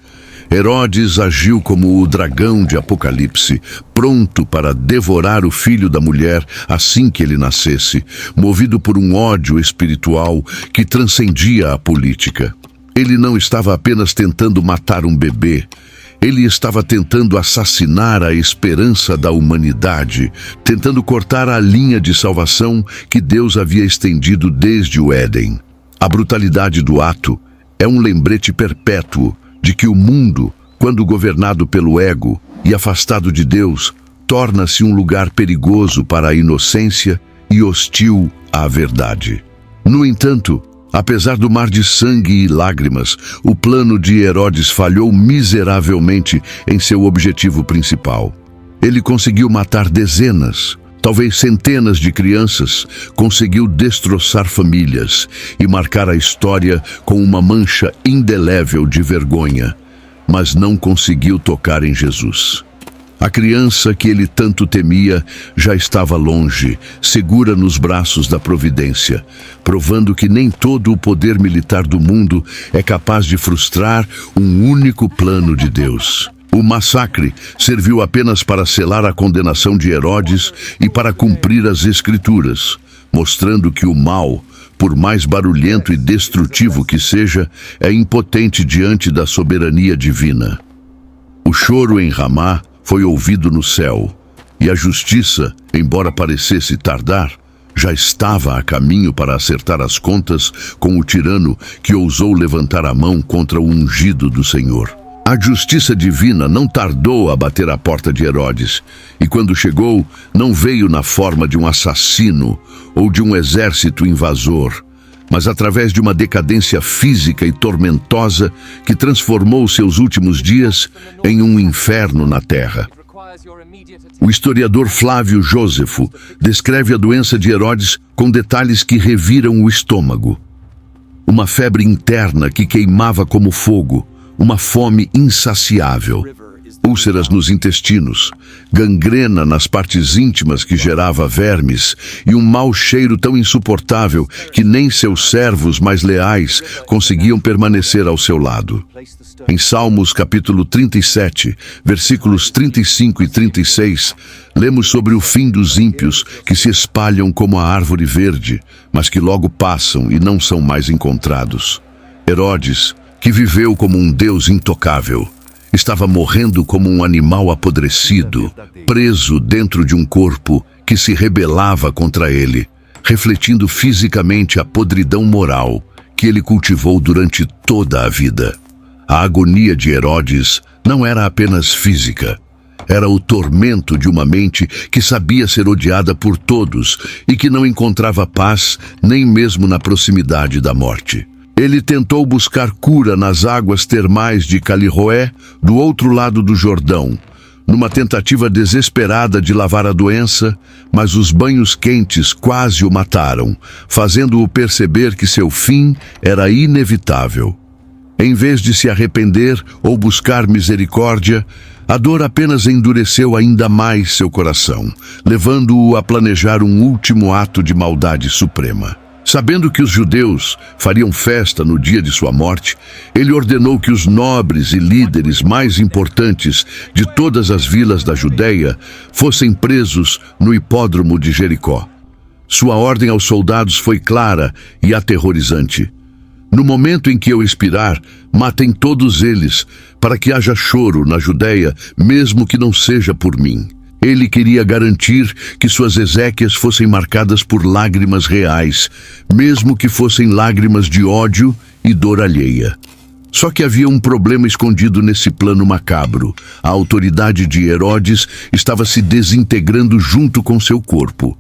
Herodes agiu como o dragão de Apocalipse, pronto para devorar o filho da mulher assim que ele nascesse, movido por um ódio espiritual que transcendia a política. Ele não estava apenas tentando matar um bebê, ele estava tentando assassinar a esperança da humanidade, tentando cortar a linha de salvação que Deus havia estendido desde o Éden. A brutalidade do ato é um lembrete perpétuo de que o mundo, quando governado pelo ego e afastado de Deus, torna-se um lugar perigoso para a inocência e hostil à verdade. No entanto, apesar do mar de sangue e lágrimas, o plano de Herodes falhou miseravelmente em seu objetivo principal. Ele conseguiu matar dezenas, talvez centenas de crianças, conseguiu destroçar famílias e marcar a história com uma mancha indelével de vergonha, mas não conseguiu tocar em Jesus. A criança que ele tanto temia já estava longe, segura nos braços da providência, provando que nem todo o poder militar do mundo é capaz de frustrar um único plano de Deus. O massacre serviu apenas para selar a condenação de Herodes e para cumprir as Escrituras, mostrando que o mal, por mais barulhento e destrutivo que seja, é impotente diante da soberania divina. O choro em Ramá foi ouvido no céu, e a justiça, embora parecesse tardar, já estava a caminho para acertar as contas com o tirano que ousou levantar a mão contra o ungido do Senhor. A justiça divina não tardou a bater à porta de Herodes, e quando chegou, não veio na forma de um assassino ou de um exército invasor, mas através de uma decadência física e tormentosa que transformou seus últimos dias em um inferno na terra. O historiador Flávio Jósefo descreve a doença de Herodes com detalhes que reviram o estômago. Uma febre interna que queimava como fogo, uma fome insaciável, úlceras nos intestinos, gangrena nas partes íntimas que gerava vermes e um mau cheiro tão insuportável que nem seus servos mais leais conseguiam permanecer ao seu lado. Em Salmos capítulo 37, versículos 35 e 36, lemos sobre o fim dos ímpios que se espalham como a árvore verde, mas que logo passam e não são mais encontrados. Herodes, que viveu como um Deus intocável, estava morrendo como um animal apodrecido, preso dentro de um corpo que se rebelava contra ele, refletindo fisicamente a podridão moral que ele cultivou durante toda a vida. A agonia de Herodes não era apenas física, era o tormento de uma mente que sabia ser odiada por todos e que não encontrava paz nem mesmo na proximidade da morte. Ele tentou buscar cura nas águas termais de Caliroé, do outro lado do Jordão, numa tentativa desesperada de lavar a doença, mas os banhos quentes quase o mataram, fazendo-o perceber que seu fim era inevitável. Em vez de se arrepender ou buscar misericórdia, a dor apenas endureceu ainda mais seu coração, levando-o a planejar um último ato de maldade suprema. Sabendo que os judeus fariam festa no dia de sua morte, ele ordenou que os nobres e líderes mais importantes de todas as vilas da Judéia fossem presos no hipódromo de Jericó. Sua ordem aos soldados foi clara e aterrorizante. No momento em que eu expirar, matem todos eles, para que haja choro na Judéia, mesmo que não seja por mim. Ele queria garantir que suas exéquias fossem marcadas por lágrimas reais, mesmo que fossem lágrimas de ódio e dor alheia. Só que havia um problema escondido nesse plano macabro. A autoridade de Herodes estava se desintegrando junto com seu corpo.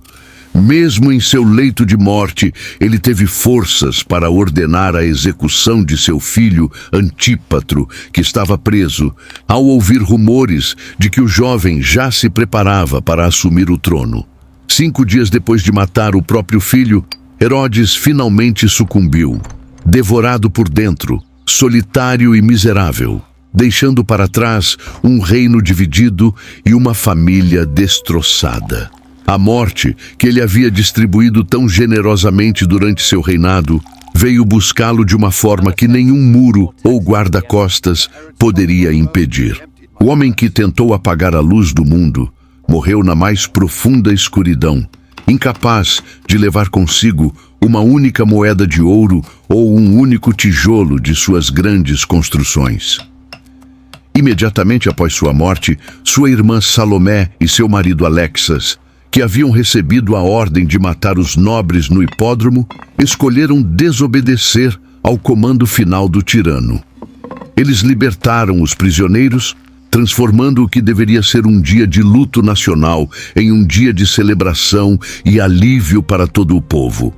Mesmo em seu leito de morte, ele teve forças para ordenar a execução de seu filho Antípatro, que estava preso, ao ouvir rumores de que o jovem já se preparava para assumir o trono. 5 dias depois de matar o próprio filho, Herodes finalmente sucumbiu, devorado por dentro, solitário e miserável, deixando para trás um reino dividido e uma família destroçada. A morte, que ele havia distribuído tão generosamente durante seu reinado, veio buscá-lo de uma forma que nenhum muro ou guarda-costas poderia impedir. O homem que tentou apagar a luz do mundo morreu na mais profunda escuridão, incapaz de levar consigo uma única moeda de ouro ou um único tijolo de suas grandes construções. Imediatamente após sua morte, sua irmã Salomé e seu marido Alexas, que haviam recebido a ordem de matar os nobres no hipódromo, escolheram desobedecer ao comando final do tirano. Eles libertaram os prisioneiros, transformando o que deveria ser um dia de luto nacional em um dia de celebração e alívio para todo o povo.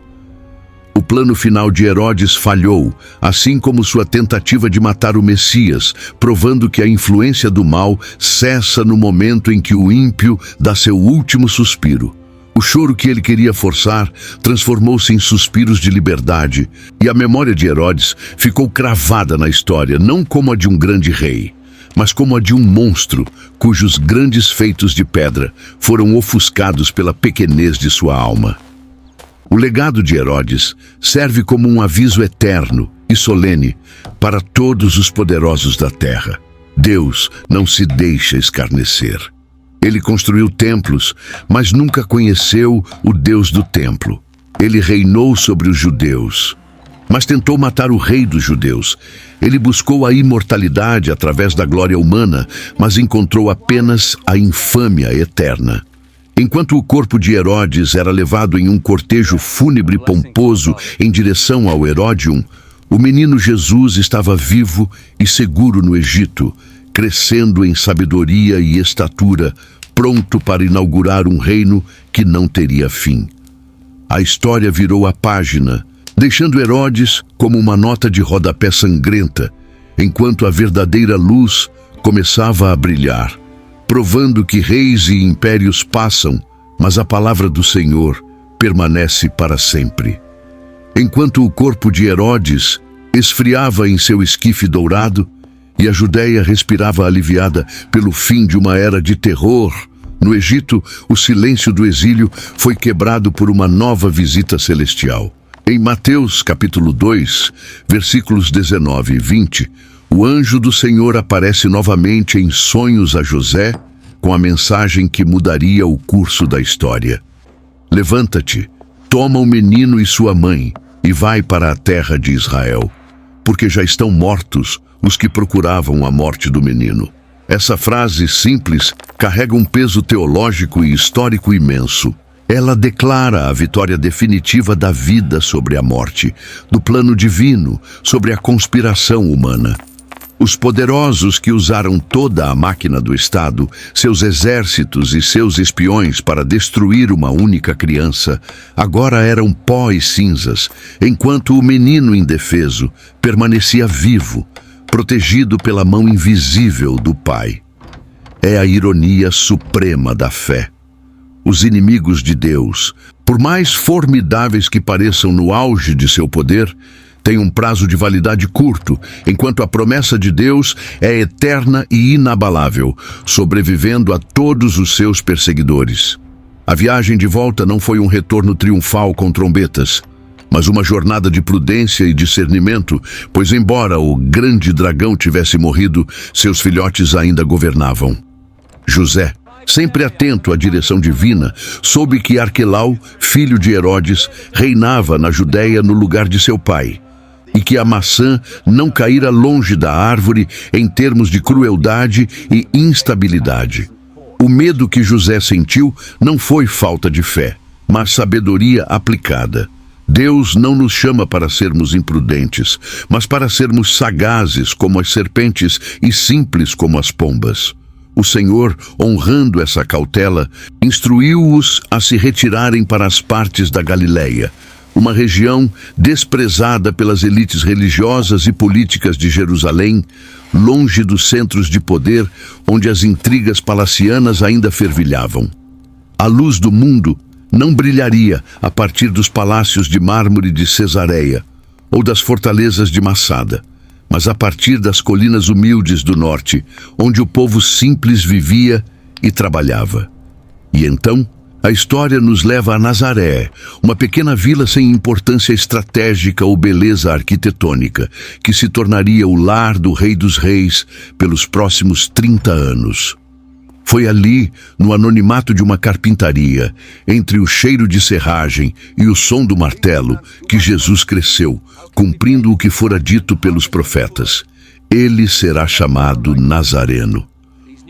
O plano final de Herodes falhou, assim como sua tentativa de matar o Messias, provando que a influência do mal cessa no momento em que o ímpio dá seu último suspiro. O choro que ele queria forçar transformou-se em suspiros de liberdade, e a memória de Herodes ficou cravada na história, não como a de um grande rei, mas como a de um monstro cujos grandes feitos de pedra foram ofuscados pela pequenez de sua alma. O legado de Herodes serve como um aviso eterno e solene para todos os poderosos da terra. Deus não se deixa escarnecer. Ele construiu templos, mas nunca conheceu o Deus do templo. Ele reinou sobre os judeus, mas tentou matar o rei dos judeus. Ele buscou a imortalidade através da glória humana, mas encontrou apenas a infâmia eterna. Enquanto o corpo de Herodes era levado em um cortejo fúnebre pomposo em direção ao Heródion, o menino Jesus estava vivo e seguro no Egito, crescendo em sabedoria e estatura, pronto para inaugurar um reino que não teria fim. A história virou a página, deixando Herodes como uma nota de rodapé sangrenta, enquanto a verdadeira luz começava a brilhar, provando que reis e impérios passam, mas a palavra do Senhor permanece para sempre. Enquanto o corpo de Herodes esfriava em seu esquife dourado e a Judéia respirava aliviada pelo fim de uma era de terror, no Egito, o silêncio do exílio foi quebrado por uma nova visita celestial. Em Mateus capítulo 2, versículos 19 e 20, o anjo do Senhor aparece novamente em sonhos a José, com a mensagem que mudaria o curso da história. Levanta-te, toma o menino e sua mãe, e vai para a terra de Israel, porque já estão mortos os que procuravam a morte do menino. Essa frase simples carrega um peso teológico e histórico imenso. Ela declara a vitória definitiva da vida sobre a morte, do plano divino sobre a conspiração humana. Os poderosos que usaram toda a máquina do Estado, seus exércitos e seus espiões para destruir uma única criança, agora eram pó e cinzas, enquanto o menino indefeso permanecia vivo, protegido pela mão invisível do Pai. É a ironia suprema da fé. Os inimigos de Deus, por mais formidáveis que pareçam no auge de seu poder, têm um prazo de validade curto, enquanto a promessa de Deus é eterna e inabalável, sobrevivendo a todos os seus perseguidores. A viagem de volta não foi um retorno triunfal com trombetas, mas uma jornada de prudência e discernimento, pois embora o grande dragão tivesse morrido, seus filhotes ainda governavam. José, sempre atento à direção divina, soube que Arquelau, filho de Herodes, reinava na Judéia no lugar de seu pai, e que a maçã não caíra longe da árvore em termos de crueldade e instabilidade. O medo que José sentiu não foi falta de fé, mas sabedoria aplicada. Deus não nos chama para sermos imprudentes, mas para sermos sagazes como as serpentes e simples como as pombas. O Senhor, honrando essa cautela, instruiu-os a se retirarem para as partes da Galileia, uma região desprezada pelas elites religiosas e políticas de Jerusalém, longe dos centros de poder onde as intrigas palacianas ainda fervilhavam. A luz do mundo não brilharia a partir dos palácios de mármore de Cesareia ou das fortalezas de Massada, mas a partir das colinas humildes do norte, onde o povo simples vivia e trabalhava. E então, A história nos leva a Nazaré, uma pequena vila sem importância estratégica ou beleza arquitetônica, que se tornaria o lar do Rei dos Reis pelos próximos 30 anos. Foi ali, no anonimato de uma carpintaria, entre o cheiro de serragem e o som do martelo, que Jesus cresceu, cumprindo o que fora dito pelos profetas. Ele será chamado Nazareno.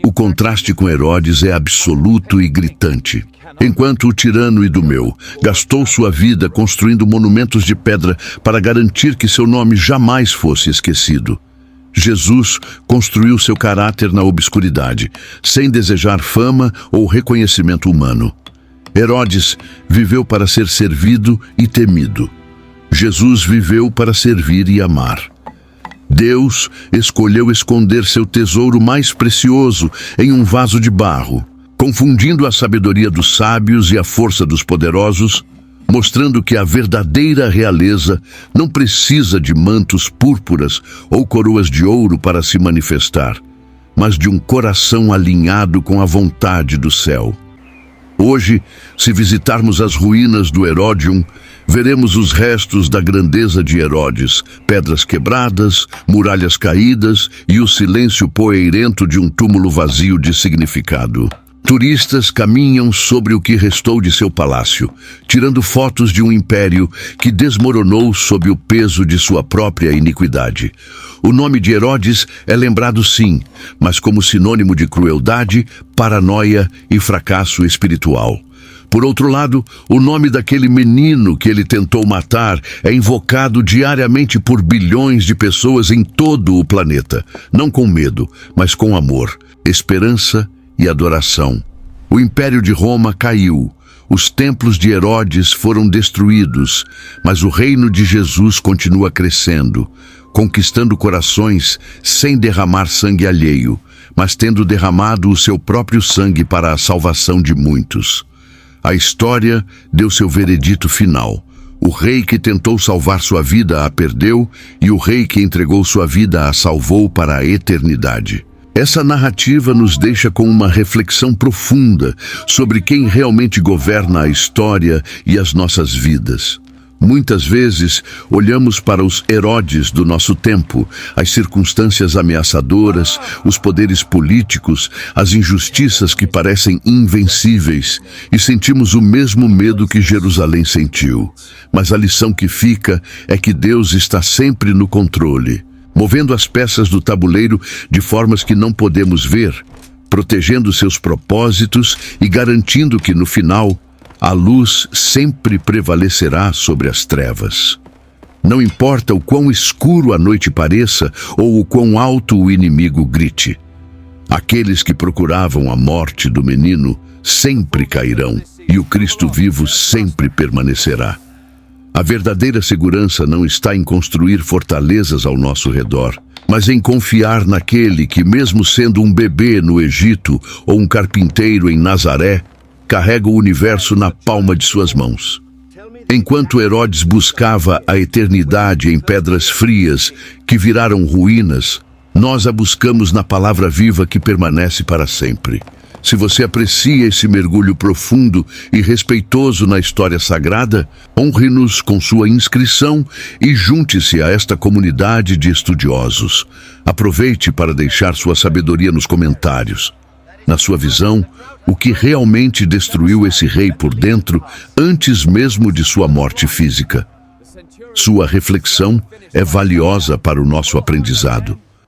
O contraste com Herodes é absoluto e gritante. Enquanto o tirano Idumeu gastou sua vida construindo monumentos de pedra para garantir que seu nome jamais fosse esquecido, Jesus construiu seu caráter na obscuridade, sem desejar fama ou reconhecimento humano. Herodes viveu para ser servido e temido. Jesus viveu para servir e amar. Deus escolheu esconder seu tesouro mais precioso em um vaso de barro, confundindo a sabedoria dos sábios e a força dos poderosos, mostrando que a verdadeira realeza não precisa de mantos púrpuras ou coroas de ouro para se manifestar, mas de um coração alinhado com a vontade do céu. Hoje, se visitarmos as ruínas do Heródion, veremos os restos da grandeza de Herodes, pedras quebradas, muralhas caídas e o silêncio poeirento de um túmulo vazio de significado. Turistas caminham sobre o que restou de seu palácio, tirando fotos de um império que desmoronou sob o peso de sua própria iniquidade. O nome de Herodes é lembrado sim, mas como sinônimo de crueldade, paranoia e fracasso espiritual. Por outro lado, o nome daquele menino que ele tentou matar é invocado diariamente por bilhões de pessoas em todo o planeta, não com medo, mas com amor, esperança e adoração. O Império de Roma caiu, os templos de Herodes foram destruídos, mas o reino de Jesus continua crescendo, conquistando corações sem derramar sangue alheio, mas tendo derramado o seu próprio sangue para a salvação de muitos. A história deu seu veredito final. O rei que tentou salvar sua vida a perdeu, e o rei que entregou sua vida a salvou para a eternidade. Essa narrativa nos deixa com uma reflexão profunda sobre quem realmente governa a história e as nossas vidas. Muitas vezes, olhamos para os Herodes do nosso tempo, as circunstâncias ameaçadoras, os poderes políticos, as injustiças que parecem invencíveis, e sentimos o mesmo medo que Jerusalém sentiu. Mas a lição que fica é que Deus está sempre no controle, movendo as peças do tabuleiro de formas que não podemos ver, protegendo seus propósitos e garantindo que, no final, a luz sempre prevalecerá sobre as trevas. Não importa o quão escuro a noite pareça ou o quão alto o inimigo grite. Aqueles que procuravam a morte do menino sempre cairão, e o Cristo vivo sempre permanecerá. A verdadeira segurança não está em construir fortalezas ao nosso redor, mas em confiar naquele que, mesmo sendo um bebê no Egito ou um carpinteiro em Nazaré, carrega o universo na palma de suas mãos. Enquanto Herodes buscava a eternidade em pedras frias que viraram ruínas, nós a buscamos na palavra viva que permanece para sempre. Se você aprecia esse mergulho profundo e respeitoso na história sagrada, honre-nos com sua inscrição e junte-se a esta comunidade de estudiosos. Aproveite para deixar sua sabedoria nos comentários. Na sua visão, o que realmente destruiu esse rei por dentro antes mesmo de sua morte física? Sua reflexão é valiosa para o nosso aprendizado.